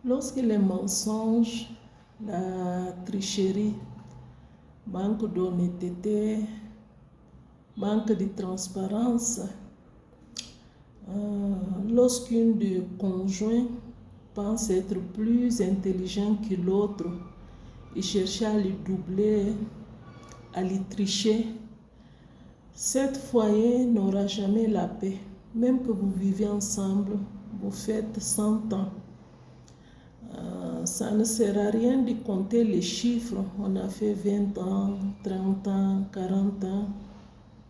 Lorsque les mensonges, la tricherie, manque d'honnêteté, manque de transparence, lorsqu'un des conjoints pense être plus intelligent que l'autre et cherche à le doubler, à le tricher, cet foyer n'aura jamais la paix. Même que vous vivez ensemble, vous faites 100 ans. Ça ne sert à rien de compter les chiffres. On a fait 20 ans, 30 ans, 40 ans.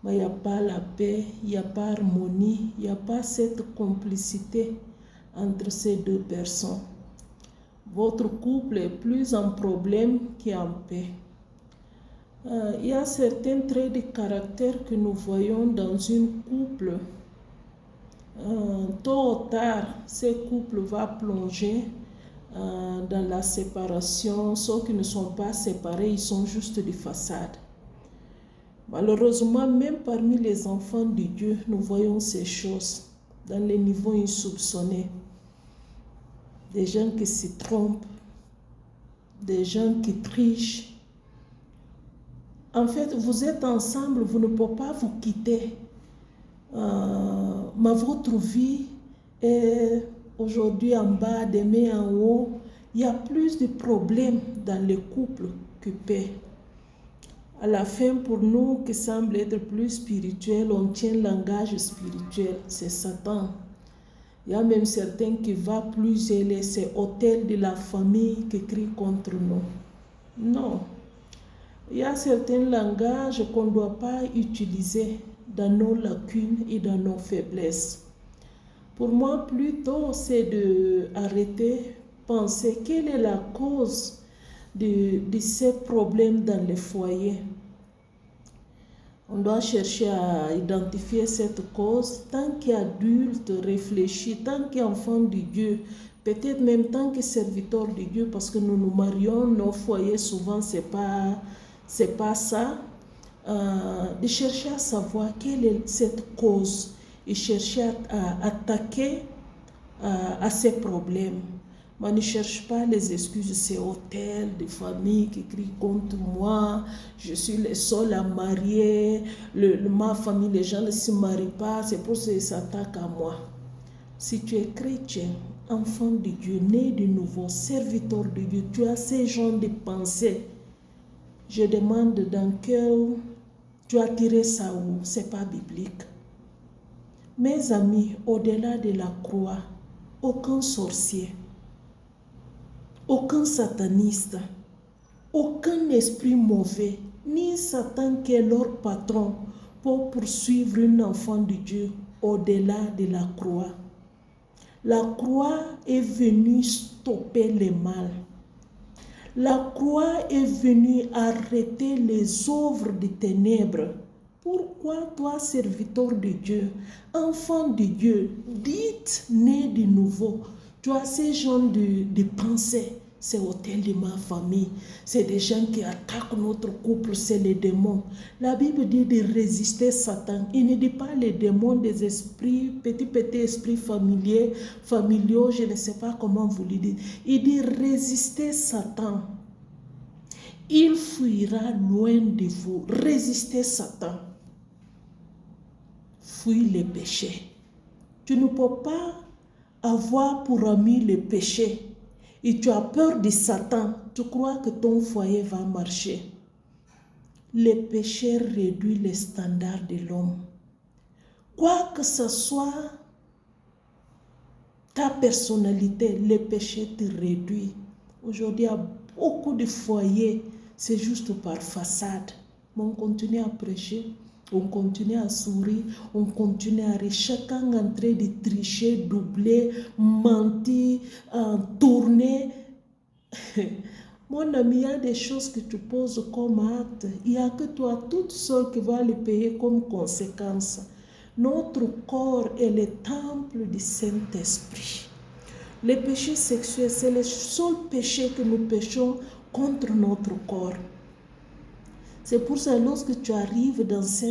Mais il n'y a pas la paix, il n'y a pas harmonie, il n'y a pas cette complicité entre ces deux personnes. Votre couple est plus en problème qu'en paix. Il y a certains traits de caractère que nous voyons dans un couple. Tôt ou tard, ce couple va plonger dans la séparation. Ceux qui ne sont pas séparés, ils sont juste des façades. Malheureusement, même parmi les enfants de Dieu, nous voyons ces choses dans les niveaux insoupçonnés. Des gens qui se trompent, des gens qui trichent. En fait, vous êtes ensemble, vous ne pouvez pas vous quitter. Mais votre vie est aujourd'hui en bas, demain en haut. Il y a plus de problèmes dans le couple que paix. À la fin, pour nous qui semble être plus spirituel, on tient le langage spirituel, c'est Satan. Il y a même certains qui vont plus élever, c'est hôtel de la famille qui crient contre nous. Non. Il y a certains langages qu'on ne doit pas utiliser dans nos lacunes et dans nos faiblesses. Pour moi, plutôt, c'est d'arrêter, penser quelle est la cause de ces problèmes dans les foyers. On doit chercher à identifier cette cause. Tant qu'adulte réfléchit, tant qu'enfant de Dieu, peut-être même tant que serviteur de Dieu, parce que nous nous marions, nos foyers souvent c'est pas ça. De chercher à savoir quelle est cette cause et chercher à attaquer à ces problèmes. Mais ne cherche pas les excuses, c'est hôtel de famille qui crient contre moi, je suis le seul à marier, ma famille, les gens ne se marient pas, c'est pour ça qu'ils s'attaquent à moi. Si tu es chrétien, enfant de Dieu, né de nouveau, serviteur de Dieu, tu as ces genres de pensées. Je demande dans quel tu as tiré ça où, c'est pas biblique. Mes amis, au-delà de la croix, aucun sorcier, aucun sataniste, aucun esprit mauvais, ni Satan qui est leur patron pour poursuivre un enfant de Dieu au-delà de la croix. La croix est venue stopper le mal. La croix est venue arrêter les œuvres des ténèbres. Pourquoi toi, serviteur de Dieu, enfant de Dieu, dites né de nouveau, tu as ces gens de pensée, c'est hôtel de ma famille, c'est des gens qui attaquent notre couple, c'est les démons. La Bible dit de résister Satan. Il ne dit pas les démons des esprits, petits esprits familiaux, je ne sais pas comment vous le dites. Il dit résister Satan. Il fuira loin de vous. Résistez Satan. Fuis les péchés. Tu ne peux pas avoir pour ami le péché et tu as peur de Satan. Tu crois que ton foyer va marcher. Le péché réduit les standards de l'homme. Quoi que ce soit ta personnalité, le péché te réduit. Aujourd'hui, il y a beaucoup de foyers, c'est juste par façade. Mais on continue à prêcher, on continue à sourire, on continue à rire. Chacun en train de tricher, doubler, mentir, tourner. Mon ami, il y a des choses que tu poses comme acte. Il n'y a que toi, toute seule, qui va les payer comme conséquence. Notre corps est le temple du Saint-Esprit. Le péché sexuel, c'est le seul péché que nous péchons contre notre corps. C'est pour ça que lorsque tu arrives dans ce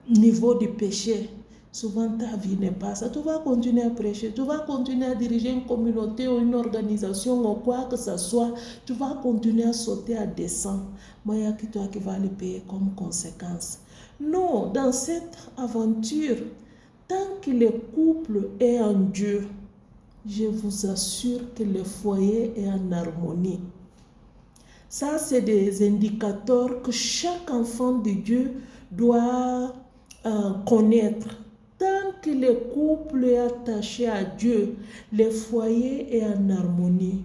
niveau de péché, souvent ta vie n'est pas ça. Tu vas continuer à prêcher, tu vas continuer à diriger une communauté ou une organisation ou quoi que ce soit. Tu vas continuer à sauter, à descendre. Mais il y a que toi qui vas le payer comme conséquence. Non, dans cette aventure, tant que le couple est en Dieu, je vous assure que le foyer est en harmonie. Ça, c'est des indicateurs que chaque enfant de Dieu doit connaître. Tant que le couple est attaché à Dieu, le foyer est en harmonie.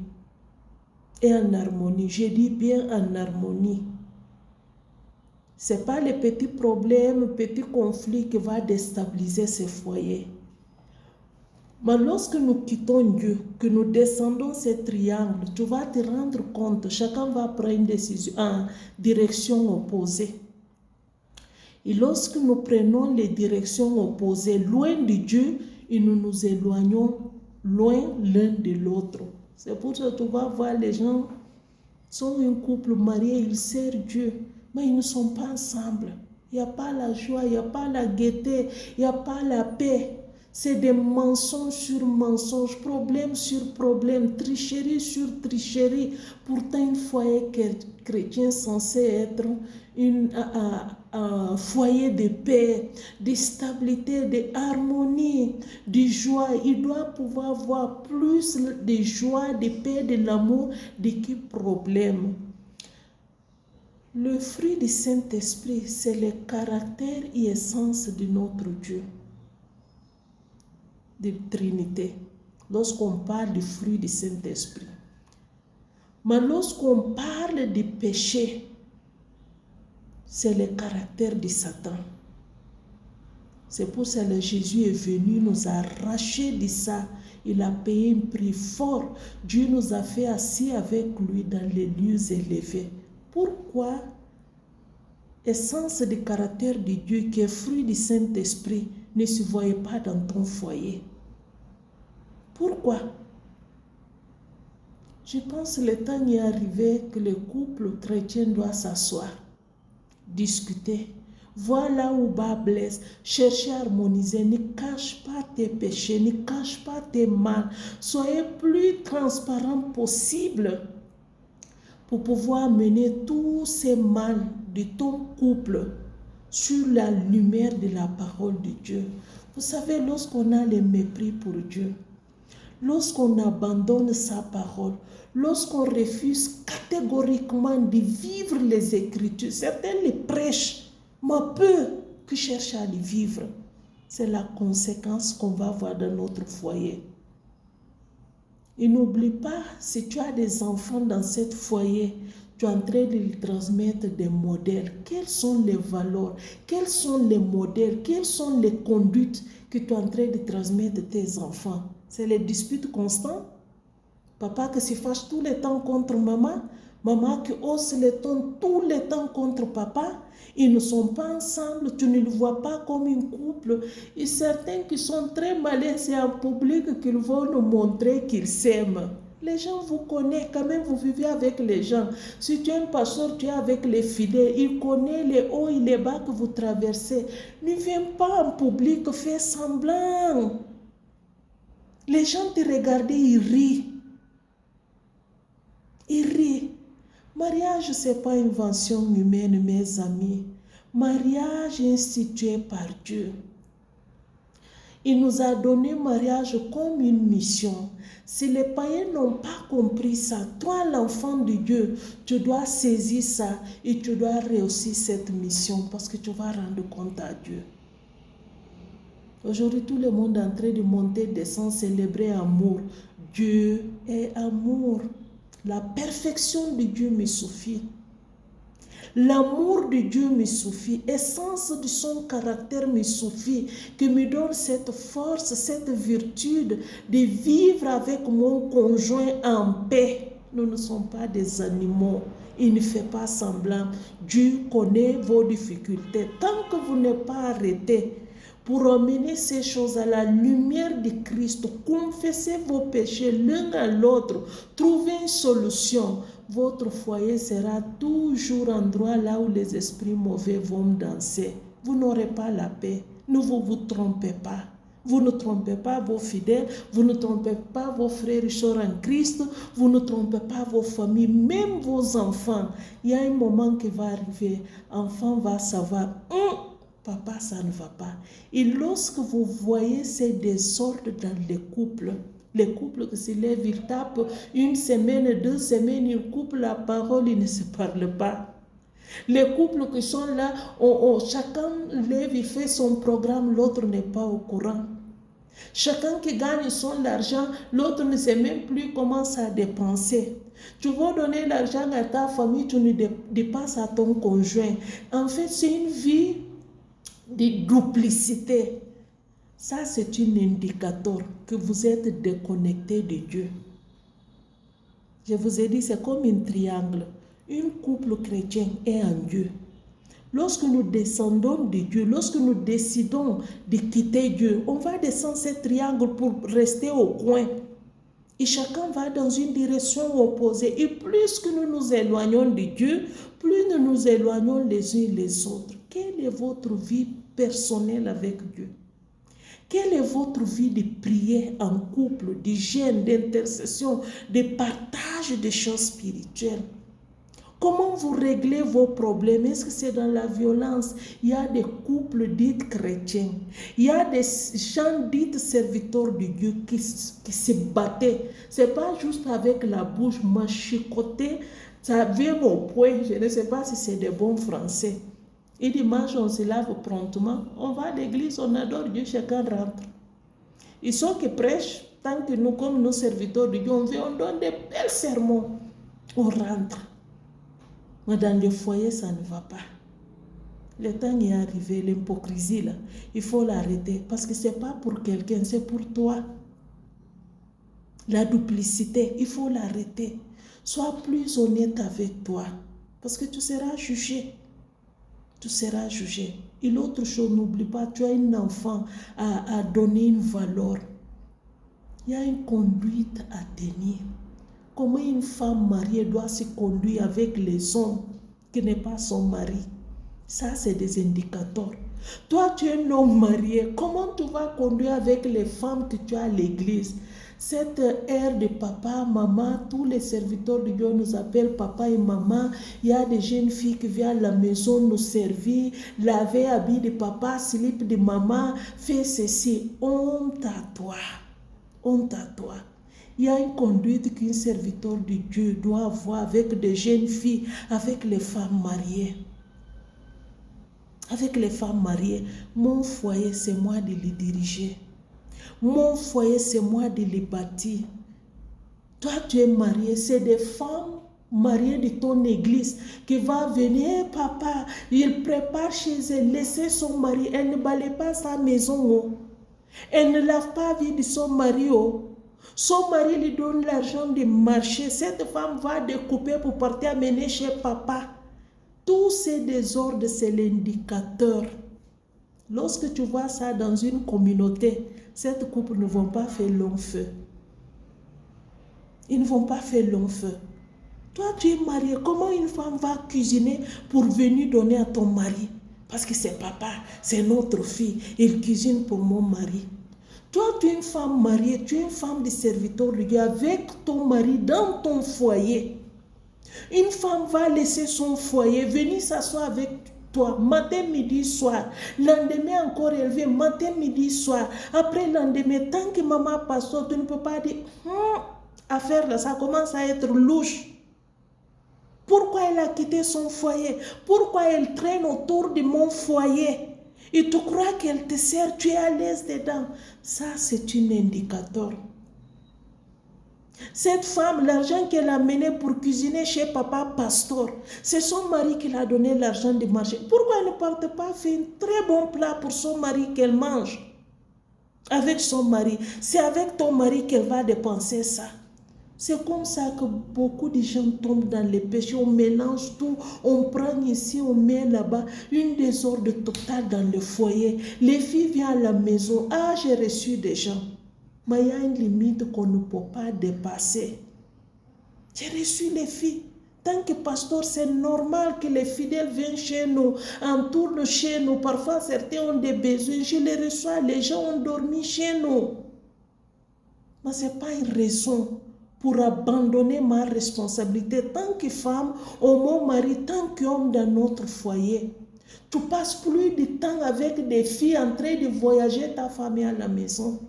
Et en harmonie, je dis bien en harmonie. Ce n'est pas les petits problèmes, petits conflits qui vont déstabiliser ce foyer. Mais lorsque nous quittons Dieu, que nous descendons ce triangle, tu vas te rendre compte, chacun va prendre une décision en direction opposée. Et lorsque nous prenons les directions opposées, loin de Dieu, et nous nous éloignons loin l'un de l'autre. C'est pour ça que tu vas voir les gens sont un couple marié, ils servent Dieu, mais ils ne sont pas ensemble. Il n'y a pas la joie, il n'y a pas la gaieté, il n'y a pas la paix. C'est des mensonges sur mensonges, problème sur problème, tricherie sur tricherie. Pourtant, un foyer chrétien censé être un foyer de paix, de stabilité, de harmonie, de joie. Il doit pouvoir avoir plus de joie, de paix, de l'amour, de qui problème. Le fruit du Saint-Esprit, c'est le caractère et essence de notre Dieu. De Trinité, lorsqu'on parle du fruit du Saint-Esprit. Mais lorsqu'on parle du péché, c'est le caractère de Satan. C'est pour ça que Jésus est venu nous arracher de ça. Il a payé un prix fort. Dieu nous a fait assis avec lui dans les lieux élevés. Pourquoi? Essence du caractère de Dieu qui est fruit du Saint-Esprit ne se voyait pas dans ton foyer. Pourquoi? Je pense que le temps est arrivé que le couple chrétien doit s'asseoir, discuter, voir là où bas blesse, chercher à harmoniser. Ne cache pas tes péchés, ne cache pas tes mal. Soyez plus transparent possible pour pouvoir mener tous ces mal de ton couple sur la lumière de la parole de Dieu. Vous savez, lorsqu'on a le mépris pour Dieu, lorsqu'on abandonne sa parole, lorsqu'on refuse catégoriquement de vivre les Écritures, certains les prêchent, mais peu qui cherchent à les vivre. C'est la conséquence qu'on va voir dans notre foyer. Et n'oublie pas, si tu as des enfants dans ce foyer, tu es en train de lui transmettre des modèles. Quelles sont les valeurs? Quels sont les modèles? Quelles sont les conduites que tu es en train de transmettre à tes enfants? C'est les disputes constantes. Papa qui se fâche tout le temps contre maman. Maman qui hausse le ton tout le temps contre papa. Ils ne sont pas ensemble. Tu ne le vois pas comme un couple. Et certains qui sont très malins, c'est en public qu'ils vont nous montrer qu'ils s'aiment. Les gens vous connaissent, quand même vous vivez avec les gens. Si tu es un pasteur, tu es avec les fidèles. Il connaît les hauts et les bas que vous traversez. Ne viens pas en public, fais semblant. Les gens te regardent, ils rient. Ils rient. Mariage, ce n'est pas une invention humaine, mes amis. Mariage institué par Dieu. Il nous a donné mariage comme une mission. Si les païens n'ont pas compris ça, toi, l'enfant de Dieu, tu dois saisir ça et tu dois réussir cette mission parce que tu vas rendre compte à Dieu. Aujourd'hui, tout le monde est en train de monter, descendre, célébrer amour. Dieu est amour. La perfection de Dieu me suffit. L'amour de Dieu me suffit. L'essence de son caractère me suffit. Qui me donne cette force, cette vertu de vivre avec mon conjoint en paix. Nous ne sommes pas des animaux. Il ne fait pas semblant. Dieu connaît vos difficultés. Tant que vous n'êtes pas arrêté pour emmener ces choses à la lumière de Christ, confessez vos péchés l'un à l'autre, trouvez une solution. Votre foyer sera toujours endroit là où les esprits mauvais vont danser. Vous n'aurez pas la paix. Ne vous trompez pas. Vous ne trompez pas vos fidèles, vous ne trompez pas vos frères et sœurs en Christ, vous ne trompez pas vos familles, même vos enfants. Il y a un moment qui va arriver, l'enfant va savoir, papa, ça ne va pas. Et lorsque vous voyez ces désordres dans les couples qui se lèvent, ils tapent une semaine, 2 semaines, ils coupent la parole, ils ne se parlent pas. Les couples qui sont là, chacun lève, il fait son programme, l'autre n'est pas au courant. Chacun qui gagne son argent, l'autre ne sait même plus comment ça dépenser. Tu veux donner l'argent à ta famille, tu ne dépenses à ton conjoint. En fait, c'est une vie de duplicité. Ça, c'est un indicateur que vous êtes déconnecté de Dieu. Je vous ai dit, c'est comme un triangle. Un couple chrétien est en Dieu. Lorsque nous descendons de Dieu, lorsque nous décidons de quitter Dieu, on va descendre ce triangle pour rester au coin. Et chacun va dans une direction opposée. Et plus que nous nous éloignons de Dieu, plus nous nous éloignons les uns les autres. Quelle est votre vie personnelle avec Dieu? Quelle est votre vie de prière en couple, de jeûne, d'intercession, de partage des choses spirituelles? Comment vous réglez vos problèmes? Est-ce que c'est dans la violence? Il y a des couples dits chrétiens. Il y a des gens dits serviteurs de Dieu qui se battaient. Ce n'est pas juste avec la bouche mâchicotée. Ça vient au point. Je ne sais pas si c'est des bons français. Et dimanche, on se lave promptement. On va à l'église, on adore Dieu, chacun rentre. Ils sont qui prêchent. Tant que nous, comme nos serviteurs de Dieu, on donne des belles sermons. On rentre. Mais dans le foyer, ça ne va pas. Le temps est arrivé, l'hypocrisie là, il faut l'arrêter parce que ce n'est pas pour quelqu'un, c'est pour toi. La duplicité, il faut l'arrêter. Sois plus honnête avec toi parce que tu seras jugé. Tu seras jugé. Et l'autre chose, n'oublie pas, tu as un enfant à donner une valeur. Il y a une conduite à tenir. Comment une femme mariée doit se conduire avec les hommes qui n'est pas son mari. Ça, c'est des indicateurs. Toi, tu es un homme marié. Comment tu vas conduire avec les femmes que tu as à l'église? Cette ère de papa, maman, tous les serviteurs de Dieu nous appellent papa et maman. Il y a des jeunes filles qui viennent à la maison nous servir, laver habits de papa, slip de maman, fais ceci. Honte à toi. Honte à toi. Il y a une conduite qu'un serviteur de Dieu doit avoir avec des jeunes filles, avec les femmes mariées. Avec les femmes mariées, mon foyer, c'est moi de les diriger. Mon foyer, c'est moi de les bâtir. Toi, tu es marié, c'est des femmes mariées de ton église qui vont venir, papa, il prépare chez elle, laisser son mari, elle ne balaye pas sa maison. Oh. Elle ne lave pas la vie de son mari. Oh. Son mari lui donne l'argent de marché. Cette femme va découper pour partir amener chez papa. Tous ces désordres, c'est l'indicateur. Lorsque tu vois ça dans une communauté, ces couples ne vont pas faire long feu. Ils ne vont pas faire long feu. Toi, tu es marié. Comment une femme va cuisiner pour venir donner à ton mari? Parce que c'est papa, c'est notre fille. Il cuisine pour mon mari. Toi, tu es une femme mariée, tu es une femme de serviteur de Dieu avec ton mari dans ton foyer. Une femme va laisser son foyer, venir s'asseoir avec toi, matin, midi, soir. Lendemain encore, elle vient, matin, midi, soir. Après lendemain, tant que maman passe, tu ne peux pas dire, affaire là, ça commence à être louche. Pourquoi elle a quitté son foyer? Pourquoi elle traîne autour de mon foyer? Et tu crois qu'elle te sert, tu es à l'aise dedans. Ça, c'est un indicateur. Cette femme, l'argent qu'elle a mené pour cuisiner chez papa pasteur, c'est son mari qui l'a donné l'argent de marché. Pourquoi elle ne parte pas faire un très bon plat pour son mari qu'elle mange? Avec son mari. C'est avec ton mari qu'elle va dépenser ça. C'est comme ça que beaucoup de gens tombent dans les péchés. On mélange tout, on prend ici, on met là-bas. Une désordre totale dans le foyer. Les filles viennent à la maison. Ah, j'ai reçu des gens. Mais il y a une limite qu'on ne peut pas dépasser. J'ai reçu les filles. Tant que pasteur, c'est normal que les fidèles viennent chez nous, entourent chez nous. Parfois, certains ont des besoins. Je les reçois, les gens ont dormi chez nous. Mais ce n'est pas une raison pour abandonner ma responsabilité. Tant que femme, ou mon mari, tant qu'homme dans notre foyer. Tu passes plus de temps avec des filles en train de voyager ta famille à la maison.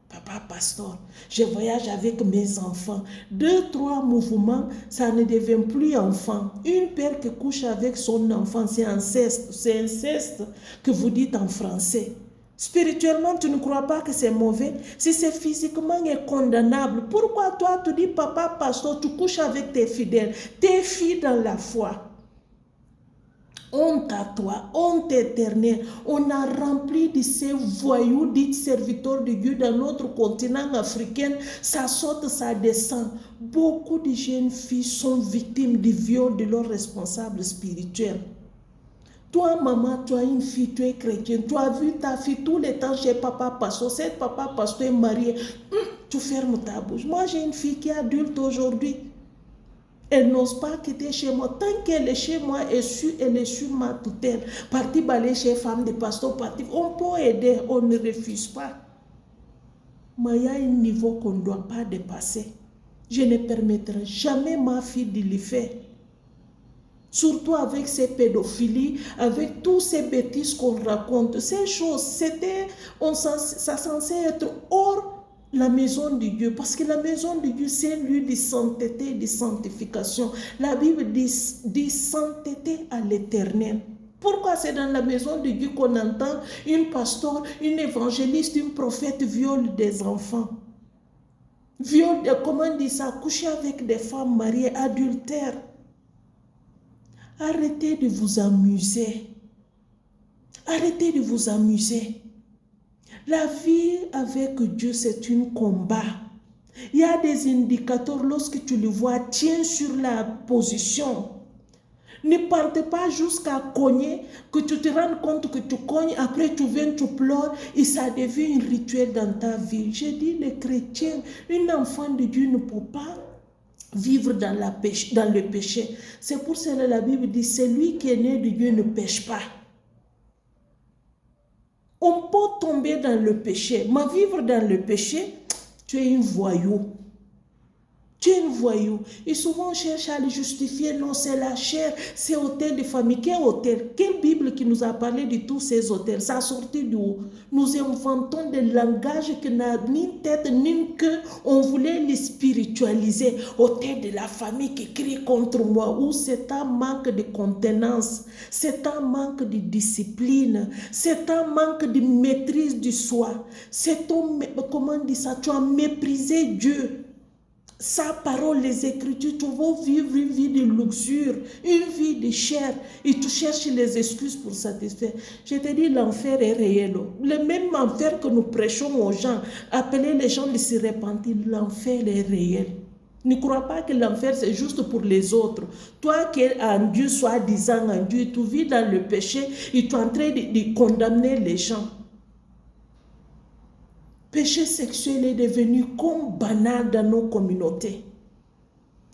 Papa pasteur, je voyage avec mes enfants. 2, 3 mouvements, ça ne devient plus enfant. Une père qui couche avec son enfant, c'est inceste. C'est inceste que vous dites en français. Spirituellement, tu ne crois pas que c'est mauvais? Si c'est physiquement condamnable, pourquoi toi tu dis papa pasteur, tu couches avec tes fidèles, tes filles dans la foi? Honte à toi, honte éternelle. On a rempli de ces voyous, dits serviteurs de Dieu dans notre continent africain. Ça saute, ça descend. Beaucoup de jeunes filles sont victimes du viol de leurs responsables spirituels. Toi, maman, tu as une fille, tu es chrétienne. Tu as vu ta fille tout le temps chez papa pasteur. Cette papa pasteur est marié. Tu fermes ta bouche. Moi, j'ai une fille qui est adulte aujourd'hui. Elle n'ose pas quitter chez moi. Tant qu'elle est chez moi, elle est sur ma tutelle. Partie balai chez femme de pasteur, partie. On peut aider, on ne refuse pas. Mais il y a un niveau qu'on ne doit pas dépasser. Je ne permettrai jamais ma fille de le faire. Surtout avec ces pédophilies, avec tous ces bêtises qu'on raconte. Ces choses, ça censé être hors la maison de Dieu, parce que la maison de Dieu, c'est un lieu de sainteté et de sanctification. La Bible dit sainteté à l'éternel. Pourquoi c'est dans la maison de Dieu qu'on entend une pasteur, une évangéliste, une prophète viole des enfants? Viole, comment on dit ça? Coucher avec des femmes mariées, adultères. Arrêtez de vous amuser. Arrêtez de vous amuser. La vie avec Dieu, c'est un combat. Il y a des indicateurs, lorsque tu le vois, tiens sur la position. Ne partez pas jusqu'à cogner, que tu te rendes compte que tu cognes, après tu viens, tu pleures, et ça devient un rituel dans ta vie. Je dis, les chrétiens, un enfant de Dieu ne peut pas vivre dans le péché. C'est pour cela que la Bible dit, celui qui est né de Dieu ne pêche pas. On peut tomber dans le péché, mais vivre dans le péché, tu es un voyou. Tu es un voyou. Et souvent on cherche à le justifier. Non, c'est la chair, c'est hôtel de famille. Quel hôtel? Quelle Bible qui nous a parlé de tous ces hôtels? Ça a sorti d'où? Nous inventons des langages qui n'ont ni tête ni queue. On voulait les spiritualiser. Hôtel de la famille qui crie contre moi. Ou c'est un manque de contenance. C'est un manque de discipline. C'est un manque de maîtrise du soi. C'est ton, comment on dit ça? Tu as méprisé Dieu. Sa parole, les Écritures, tu vas vivre une vie de luxure, une vie de chair, et tu cherches les excuses pour satisfaire. Je te dis, l'enfer est réel. Le même enfer que nous prêchons aux gens, appeler les gens de se repentir, l'enfer est réel. Ne crois pas que l'enfer c'est juste pour les autres. Toi qui es en Dieu, soi-disant en Dieu, tu vis dans le péché et tu es en train de condamner les gens. Péché sexuel est devenu comme banal dans nos communautés.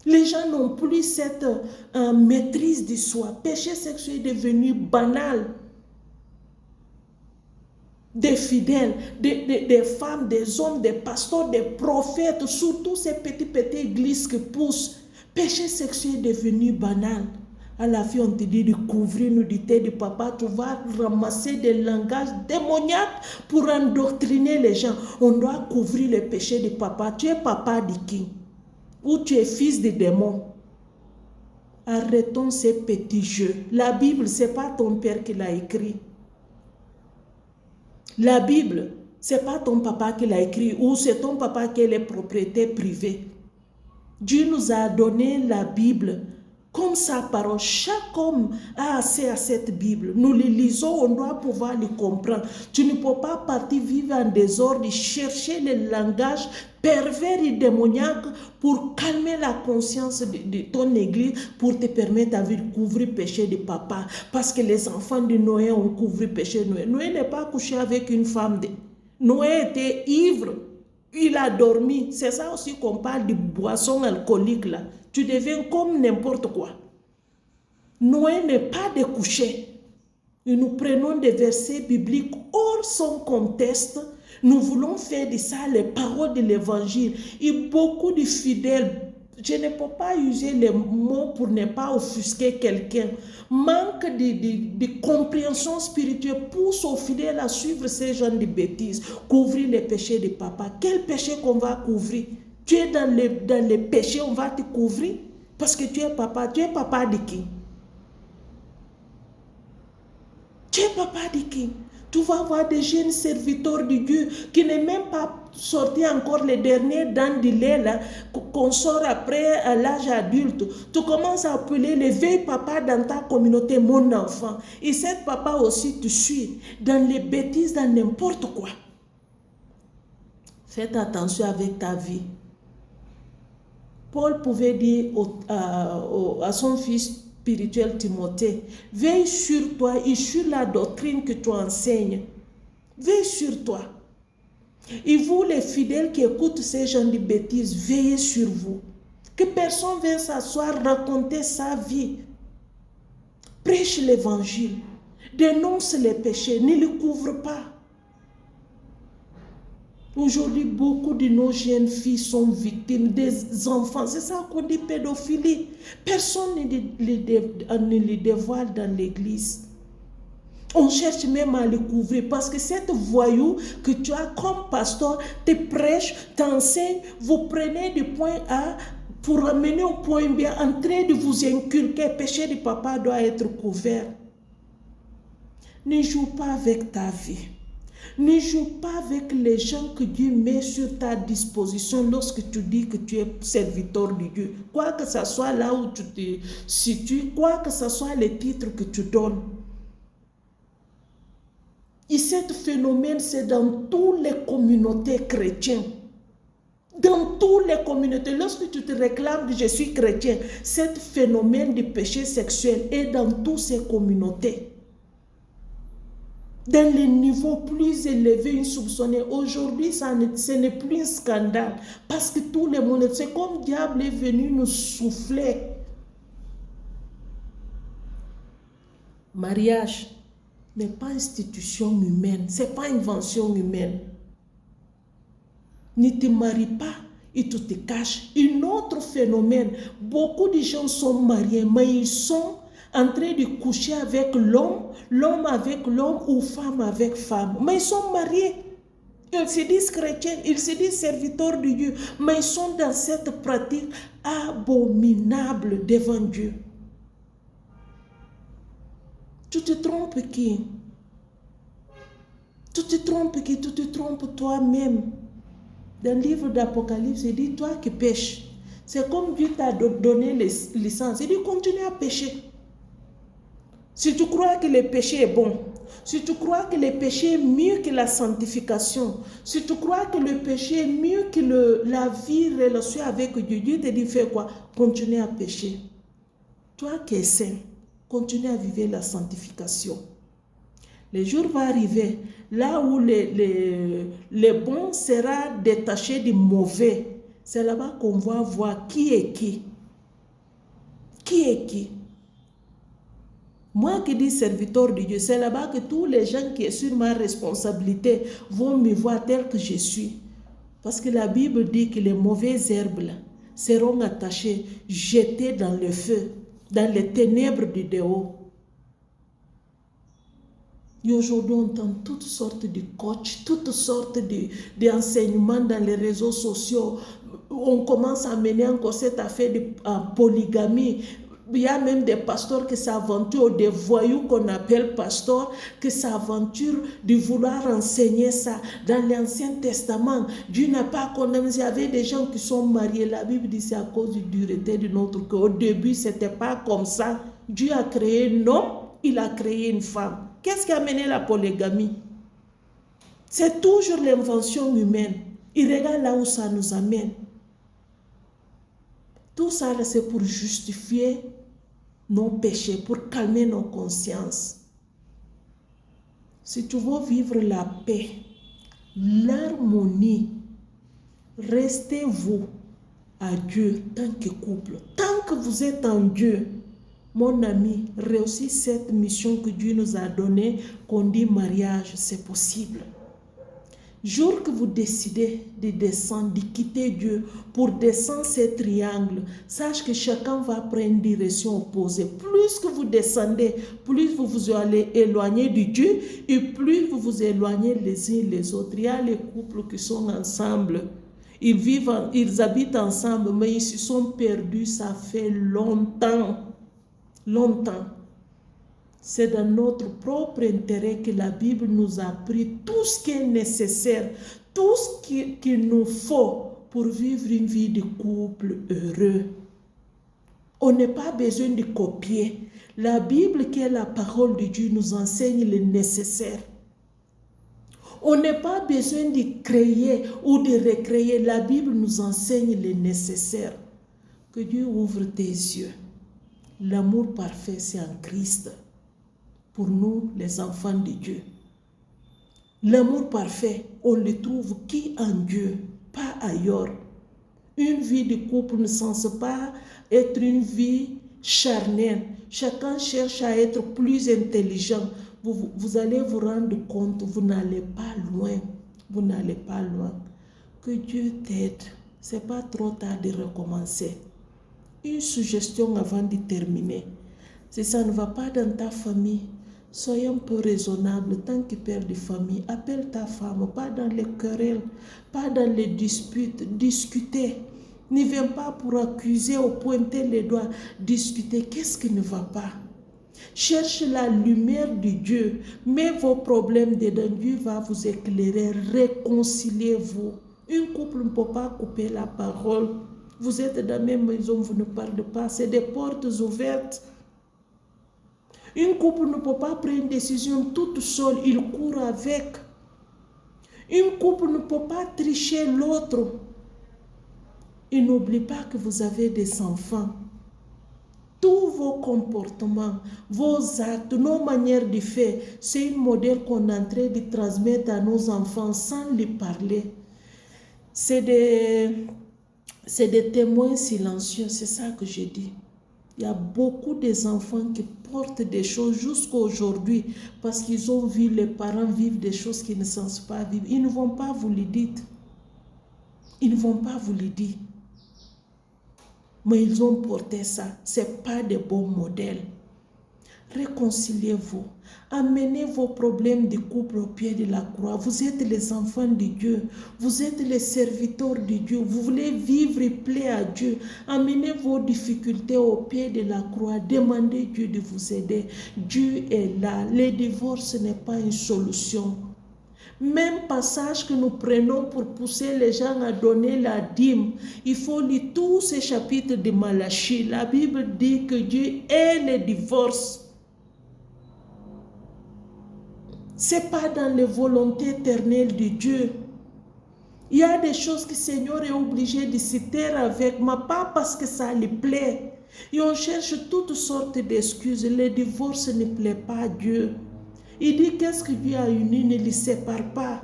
Les gens n'ont plus cette maîtrise de soi. Péché sexuel est devenu banal. Des fidèles, des femmes, des hommes, des pasteurs, des prophètes, surtout ces petites églises qui poussent. Péché sexuel est devenu banal. À la fin, on te dit de couvrir nudité de papa. Tu vas ramasser des langages démoniaques pour endoctriner les gens. On doit couvrir les péchés de papa. Tu es papa de qui? Ou tu es fils de démon? Arrêtons ces petits jeux. La Bible, ce n'est pas ton père qui l'a écrit. La Bible, ce n'est pas ton papa qui l'a écrit. Ou c'est ton papa qui est les propriétés privées. Dieu nous a donné la Bible comme sa parole. Chaque homme a accès à cette Bible. Nous les lisons, on doit pouvoir les comprendre. Tu ne peux pas partir vivre en désordre, chercher les langages pervers et démoniaques pour calmer la conscience de ton église, pour te permettre de couvrir le péché de papa. Parce que les enfants de Noé ont couvert le péché de Noé. Noé n'est pas couché avec une femme. Noé était ivre. il a dormi. C'est ça aussi qu'on parle de boisson alcoolique là. Tu deviens comme n'importe quoi. Noé n'est pas découché. Et nous prenons des versets bibliques hors son contexte. Nous voulons faire de ça les paroles de l'évangile. Et beaucoup de fidèles, je ne peux pas user les mots pour ne pas offusquer quelqu'un. Manque de compréhension spirituelle pousse aux fidèles à suivre ces genres de bêtises. Couvrir les péchés de papa. Quel péché qu'on va couvrir? Tu es dans les péchés, on va te couvrir parce que tu es papa. Tu es papa de qui? Tu es papa de qui? Tu vas voir des jeunes serviteurs de Dieu qui n'est même pas sorti encore les derniers dents de lait là, qu'on sort après à l'âge adulte. Tu commences à appeler les vieilles papas dans ta communauté, mon enfant. Et cette papa aussi te suit dans les bêtises, dans n'importe quoi. Faites attention avec ta vie. Paul pouvait dire à son fils spirituel Timothée, veille sur toi et sur la doctrine que tu enseignes. Veille sur toi. Et vous, les fidèles qui écoutent ces gens de bêtises, veillez sur vous. Que personne vienne s'asseoir, raconter sa vie. Prêche l'évangile. Dénonce les péchés, ne les couvre pas. Aujourd'hui, beaucoup de nos jeunes filles sont victimes des enfants. C'est ça qu'on dit pédophilie. Personne ne les dévoile dans l'église. On cherche même à les couvrir parce que cette voyou que tu as comme pasteur te prêche, t'enseigne, vous prenez du point A pour amener au point B en train de vous inculquer. Le péché du papa doit être couvert. Ne joue pas avec ta vie. Ne joue pas avec les gens que Dieu met sur ta disposition lorsque tu dis que tu es serviteur de Dieu. Quoi que ce soit là où tu te situes, quoi que ce soit les titres que tu donnes. Et ce phénomène, c'est dans toutes les communautés chrétiennes. Dans toutes les communautés, lorsque tu te réclames que je suis chrétien, ce phénomène de péché sexuel est dans toutes ces communautés. Dans les niveaux plus élevés, insoupçonnés. Aujourd'hui, ce n'est plus un scandale. Parce que tout le monde, c'est comme le diable est venu nous souffler. Mariage n'est pas institution humaine. Ce n'est pas invention humaine. Ne te marie pas et tu te caches. Un autre phénomène, beaucoup de gens sont mariés, mais ils sont en train de coucher avec l'homme, l'homme avec l'homme ou femme avec femme. Mais ils sont mariés. Ils se disent chrétiens, ils se disent serviteurs de Dieu, mais ils sont dans cette pratique abominable devant Dieu. Tu te trompes qui? Tu te trompes qui? Tu te trompes toi-même. Dans le livre d'Apocalypse, il dit, toi qui pêches. C'est comme Dieu t'a donné les licences. Il dit, continue à pêcher. Si tu crois que le péché est bon, si tu crois que le péché est mieux que la sanctification, si tu crois que le péché est mieux que la vie relation avec Dieu, Dieu te dit, fais quoi? Continue à pécher. Toi qui es saint, continue à vivre la sanctification. Le jour va arriver, là où le bon sera détaché du mauvais. C'est là-bas qu'on va voir qui est qui. Qui est qui? Moi qui dis serviteur de Dieu, c'est là-bas que tous les gens qui sont sur ma responsabilité vont me voir tel que je suis. Parce que la Bible dit que les mauvaises herbes là, seront attachées, jetées dans le feu, dans les ténèbres du dehors. Et aujourd'hui, on entend toutes sortes de coachs, toutes sortes d'enseignements dans les réseaux sociaux. On commence à mener encore cette affaire de polygamie. Il y a même des pasteurs qui s'aventurent, des voyous qu'on appelle pasteurs, qui s'aventurent de vouloir enseigner ça. Dans l'Ancien Testament, Dieu n'a pas condamné. Il y avait des gens qui sont mariés. La Bible dit que c'est à cause du dureté de notre cœur. Au début, ce n'était pas comme ça. Dieu a créé un homme, il a créé une femme. Qu'est-ce qui a mené la polygamie? C'est toujours l'invention humaine. Et regarde là où ça nous amène. Tout ça, c'est pour justifier nos péchés, pour calmer nos consciences. Si tu veux vivre la paix, l'harmonie Restez-vous à Dieu tant que couple. Tant que vous êtes en Dieu, mon ami, réussis cette mission que Dieu nous a donnée, qu'on dit mariage, c'est possible. Jour que vous décidez de descendre, de quitter Dieu pour descendre ces triangles, sache que chacun va prendre une direction opposée. Plus que vous descendez, plus vous vous allez éloigner de Dieu et plus vous vous éloignez les uns les autres. Il y a les couples qui sont ensemble. Ils habitent ensemble, mais ils se sont perdus, ça fait longtemps. Longtemps. C'est dans notre propre intérêt que la Bible nous a pris tout ce qui est nécessaire, tout ce qu'il nous faut pour vivre une vie de couple heureux. On n'a pas besoin de copier. La Bible, qui est la parole de Dieu, nous enseigne le nécessaire. On n'a pas besoin de créer ou de recréer. La Bible nous enseigne le nécessaire. Que Dieu ouvre tes yeux. L'amour parfait, c'est en Christ. Pour nous, les enfants de Dieu. L'amour parfait, on le trouve qui en Dieu, pas ailleurs. Une vie de couple ne censée pas être une vie charnelle. Chacun cherche à être plus intelligent. Vous allez vous rendre compte, vous n'allez pas loin. Vous n'allez pas loin. Que Dieu t'aide. Ce n'est pas trop tard de recommencer. Une suggestion avant de terminer. Si ça ne va pas dans ta famille, soyez un peu raisonnable. Tant que père de famille, appelle ta femme, pas dans les querelles, pas dans les disputes. Discutez. Ne viens pas pour accuser ou pointer les doigts. Discutez. Qu'est-ce qui ne va pas? Cherche la lumière de Dieu. Mets vos problèmes dedans. Dieu va vous éclairer. Réconciliez-vous. Un couple ne peut pas couper la parole. Vous êtes dans la même maison, vous ne parlez pas. C'est des portes ouvertes. Un couple ne peut pas prendre une décision toute seule. Il court avec. Un couple ne peut pas tricher l'autre. Et n'oubliez pas que vous avez des enfants. Tous vos comportements, vos actes, nos manières de faire, c'est un modèle qu'on est en train de transmettre à nos enfants sans les parler. C'est des témoins silencieux, c'est ça que je dis. Il y a beaucoup d'enfants qui portent des choses jusqu'à aujourd'hui parce qu'ils ont vu les parents vivre des choses qu'ils ne censent pas vivre. Ils ne vont pas vous le dire. Ils ne vont pas vous le dire. Mais ils ont porté ça. Ce n'est pas des bons modèles. Réconciliez-vous. Amenez vos problèmes de couple au pied de la croix. Vous êtes les enfants de Dieu. Vous êtes les serviteurs de Dieu. Vous voulez vivre et plaire à Dieu. Amenez vos difficultés au pied de la croix. Demandez Dieu de vous aider. Dieu est là. Le divorce n'est pas une solution. Même passage que nous prenons pour pousser les gens à donner la dîme, il faut lire tous ces chapitres de Malachie. La Bible dit que Dieu est le divorce. Ce n'est pas dans les volontés éternelles de Dieu. Il y a des choses que le Seigneur est obligé de se taire avec, mais pas parce que ça lui plaît. Et on cherche toutes sortes d'excuses. Le divorce ne plaît pas à Dieu. Il dit qu'est-ce que Dieu a uni ne les sépare pas.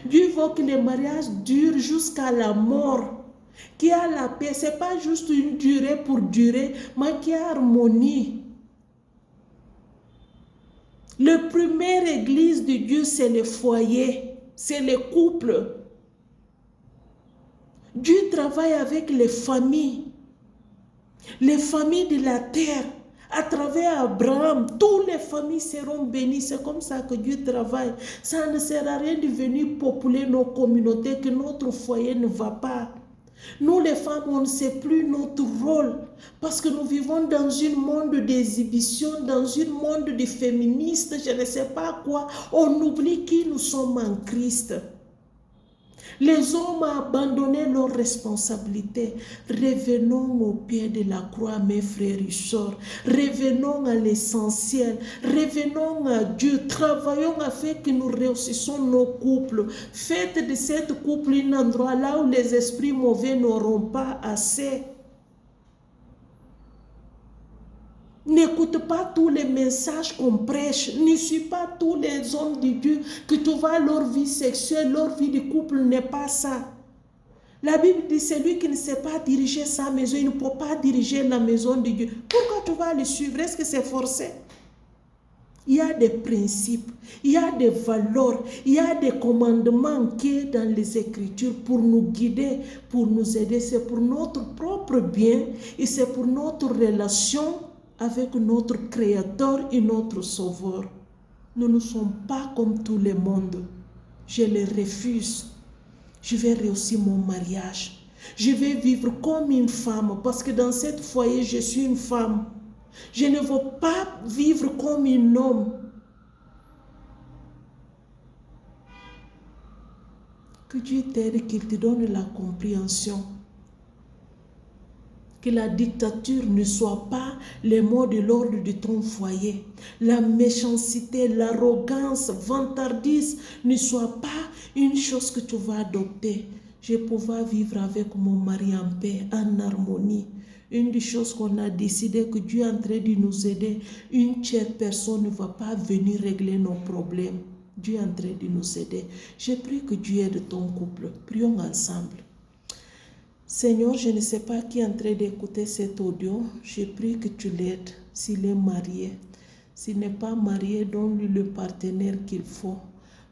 Dieu veut que le mariage dure jusqu'à la mort. Qu'il y a la paix. Ce n'est pas juste une durée pour durer, mais qu'il y a harmonie. La première église de Dieu, c'est le foyer. C'est le couple. Dieu travaille avec les familles de la terre. À travers Abraham, toutes les familles seront bénies. C'est comme ça que Dieu travaille. Ça ne sert à rien de venir populer nos communautés, que notre foyer ne va pas. Nous les femmes, on ne sait plus notre rôle. Parce que nous vivons dans un monde d'exhibition, dans un monde de féministes, je ne sais pas quoi. On oublie qui nous sommes en Christ. Les hommes ont abandonné leurs responsabilités. Revenons au pied de la croix, mes frères et sœurs. Revenons à l'essentiel. Revenons à Dieu. Travaillons afin que nous réussissions nos couples. Faites de cette couple un endroit là où les esprits mauvais n'auront pas assez. N'écoute pas tous les messages qu'on prêche. Ne suis pas tous les hommes de Dieu que tu vois leur vie sexuelle, leur vie de couple n'est pas ça. La Bible dit, c'est lui qui ne sait pas diriger sa maison, il ne peut pas diriger la maison de Dieu. Pourquoi tu vas le suivre? Est-ce que c'est forcé? Il y a des principes, il y a des valeurs, il y a des commandements qui sont dans les Écritures pour nous guider, pour nous aider. C'est pour notre propre bien et c'est pour notre relation avec notre Créateur et notre Sauveur. Nous ne sommes pas comme tout le monde. Je les refuse. Je vais réussir mon mariage. Je vais vivre comme une femme parce que dans cette foyer, je suis une femme. Je ne veux pas vivre comme un homme. Que Dieu t'aide, qu'il te donne la compréhension. Que la dictature ne soit pas les mots de l'ordre de ton foyer. La méchanceté, l'arrogance, vantardise ne soit pas une chose que tu vas adopter. Je vais pouvoir vivre avec mon mari en paix, en harmonie. Une des choses qu'on a décidé que Dieu est en train de nous aider, une tierce personne ne va pas venir régler nos problèmes. Dieu est en train de nous aider. Je prie que Dieu aide ton couple. Prions ensemble. Seigneur, je ne sais pas qui est en train d'écouter cet audio. Je prie que tu l'aides s'il est marié. S'il n'est pas marié, donne-lui le partenaire qu'il faut.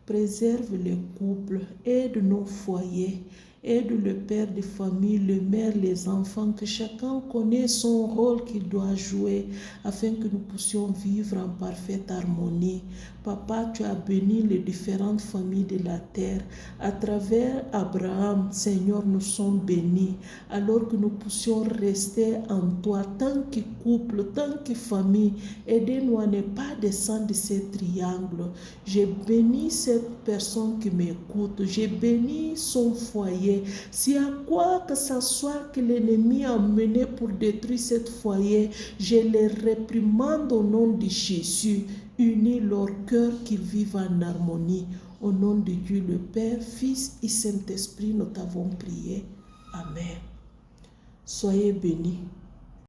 Préserve les couples, aide nos foyers, aide le père de famille, le mère, les enfants, que chacun connaisse son rôle qu'il doit jouer afin que nous puissions vivre en parfaite harmonie. Papa, tu as béni les différentes familles de la terre. À travers Abraham, Seigneur, nous sommes bénis. Alors que nous puissions rester en toi, tant que couple, tant que famille, aidez-nous à ne pas descendre de ces triangles. J'ai béni cette personne qui m'écoute. J'ai béni son foyer. Si à quoi que ce soit que l'ennemi a mené pour détruire cet foyer, je les réprimande au nom de Jésus. Unis leur cœur, qu'ils vivent en harmonie. Au nom de Dieu le Père, Fils et Saint-Esprit, nous t'avons prié. Amen. Soyez bénis.